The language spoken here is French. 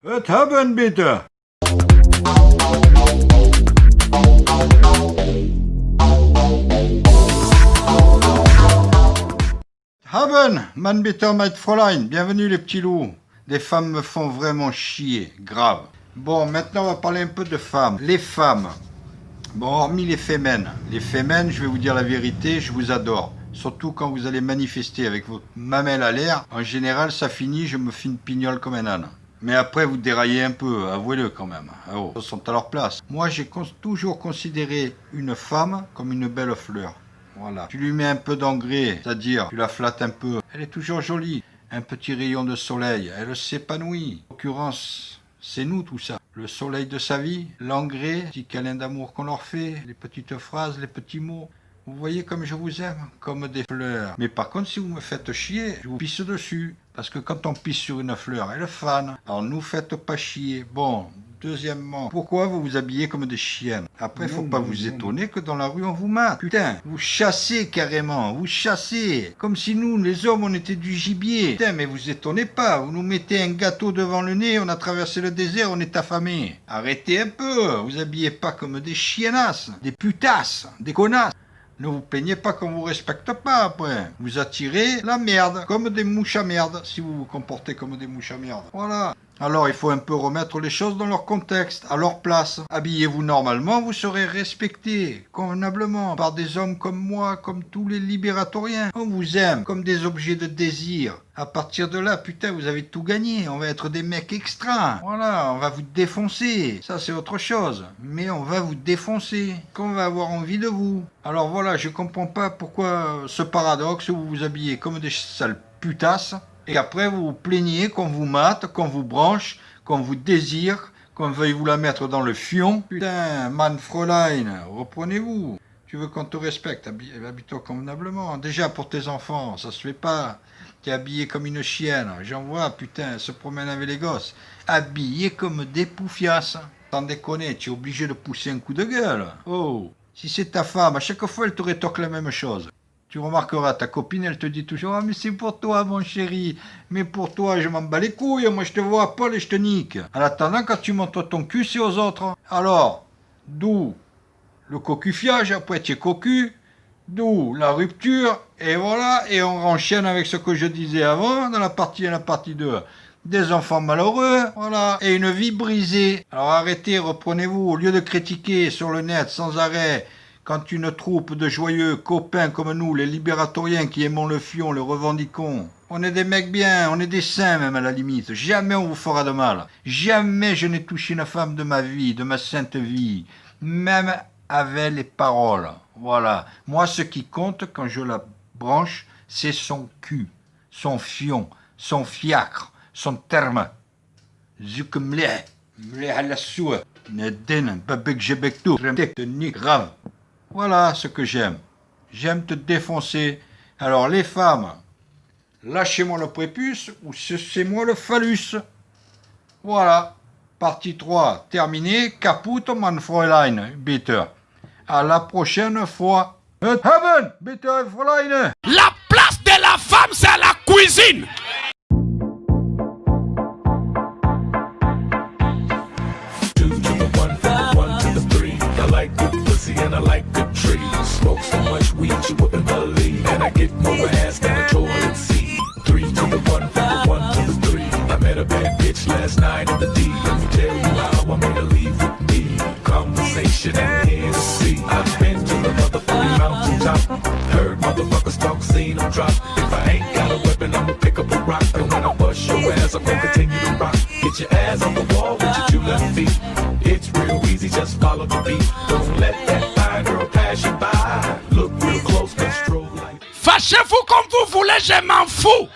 Was haben bitte? Haben, man bitte, mein Fräulein. Bienvenue les petits loups. Les femmes me font vraiment chier, grave. Bon, maintenant on va parler un peu de femmes. Les femmes. Bon, hormis les fémènes. Les fémènes, je vais vous dire la vérité, je vous adore. Surtout quand vous allez manifester avec votre mamelle à l'air. En général, ça finit, je me fais une pignole comme un âne. Mais après, vous déraillez un peu, avouez-le quand même. Oh, ils sont à leur place. Moi, j'ai toujours considéré une femme comme une belle fleur. Voilà. Tu lui mets un peu d'engrais, c'est-à-dire tu la flattes un peu. Elle est toujours jolie. Un petit rayon de soleil, elle s'épanouit. En l'occurrence, c'est nous tout ça. Le soleil de sa vie, l'engrais, les petits câlins d'amour qu'on leur fait, les petites phrases, les petits mots. Vous voyez comme je vous aime, comme des fleurs. Mais par contre, si vous me faites chier, je vous pisse dessus. Parce que quand on pisse sur une fleur, elle fane. Alors nous faites pas chier. Bon, deuxièmement, pourquoi vous vous habillez comme des chiennes? Après, faut pas vous étonner que dans la rue, on vous mate. Putain, vous chassez carrément, vous chassez. Comme si nous, les hommes, on était du gibier. Putain, mais vous étonnez pas. Vous nous mettez un gâteau devant le nez, on a traversé le désert, on est affamé. Arrêtez un peu. Vous habillez pas comme des chiennasses, des putasses, des connasses. Ne vous plaignez pas qu'on vous respecte pas après. Vous attirez la merde, comme des mouches à merde, si vous vous comportez comme des mouches à merde. Voilà. Alors il faut un peu remettre les choses dans leur contexte, à leur place. Habillez-vous normalement, vous serez respecté convenablement par des hommes comme moi, comme tous les libératoriens. On vous aime comme des objets de désir. À partir de là, putain, vous avez tout gagné. On va être des mecs extra. Voilà, on va vous défoncer. Ça, c'est autre chose. Mais on va vous défoncer. Qu'on va avoir envie de vous. Alors voilà, je comprends pas pourquoi ce paradoxe où vous vous habillez comme des sales putasses. Et après, vous vous plaignez qu'on vous mate, qu'on vous branche, qu'on vous désire, qu'on veuille vous la mettre dans le fion. Putain, man Fräulein, reprenez-vous. Tu veux qu'on te respecte, habille-toi convenablement. Déjà, pour tes enfants, ça se fait pas. T'es habillé comme une chienne. J'en vois, putain, se promène avec les gosses. Habillé comme des poufiasses. Sans déconner, tu es obligé de pousser un coup de gueule. Oh, si c'est ta femme, à chaque fois, elle te rétorque la même chose. Tu remarqueras, ta copine, elle te dit toujours « Ah, mais c'est pour toi, mon chéri. Mais pour toi, je m'en bats les couilles. Moi, je te vois pas et je te nique. » En attendant, quand tu montres ton cul, c'est aux autres. Alors, d'où le cocufiage, après tu es cocu, d'où la rupture, et voilà, et on enchaîne avec ce que je disais avant, dans la partie 1 et la partie 2. Des enfants malheureux, voilà, et une vie brisée. Alors arrêtez, reprenez-vous, au lieu de critiquer sur le net sans arrêt, quand une troupe de joyeux copains comme nous, les libératoriens qui aimons le fion, le revendiquons, on est des mecs bien, on est des saints même à la limite, jamais on vous fera de mal. Jamais je n'ai touché une femme de ma vie, de ma sainte vie, même avec les paroles. Voilà. Moi, ce qui compte quand je la branche, c'est son cul, son fion, son fiacre, son terme. Zuk mleh à la soie, nedin, babek jebekto, technique grave. Voilà ce que j'aime. J'aime te défoncer. Alors les femmes, lâchez-moi le prépuce ou sucez-moi le phallus. Voilà. Partie 3 terminée. Caput, man Fräulein, bitte. À la prochaine fois. Haben, bitte, Fräulein. La place de la femme, c'est à la cuisine. And I like good trees. Smoke so much weed you wouldn't believe. And I get more ass than a toilet seat. 3 to the 1, from the 1 to the 3. I met a bad bitch last night in the D. Let me tell you how I made her leave with me. Conversation and Hennessy. I've been to the motherfucking mountaintop. Heard motherfuckers talk, seen them drop. If I ain't got a weapon, I'ma pick up a rock. And when I bust your ass, I'm gonna continue to rock. Get your ass on the wall with your 2 left feet. It's real easy, just follow the beat. Don't let that fine girl pass you by. Look real close, control like. Fâchez-vous comme vous voulez, je m'en fous.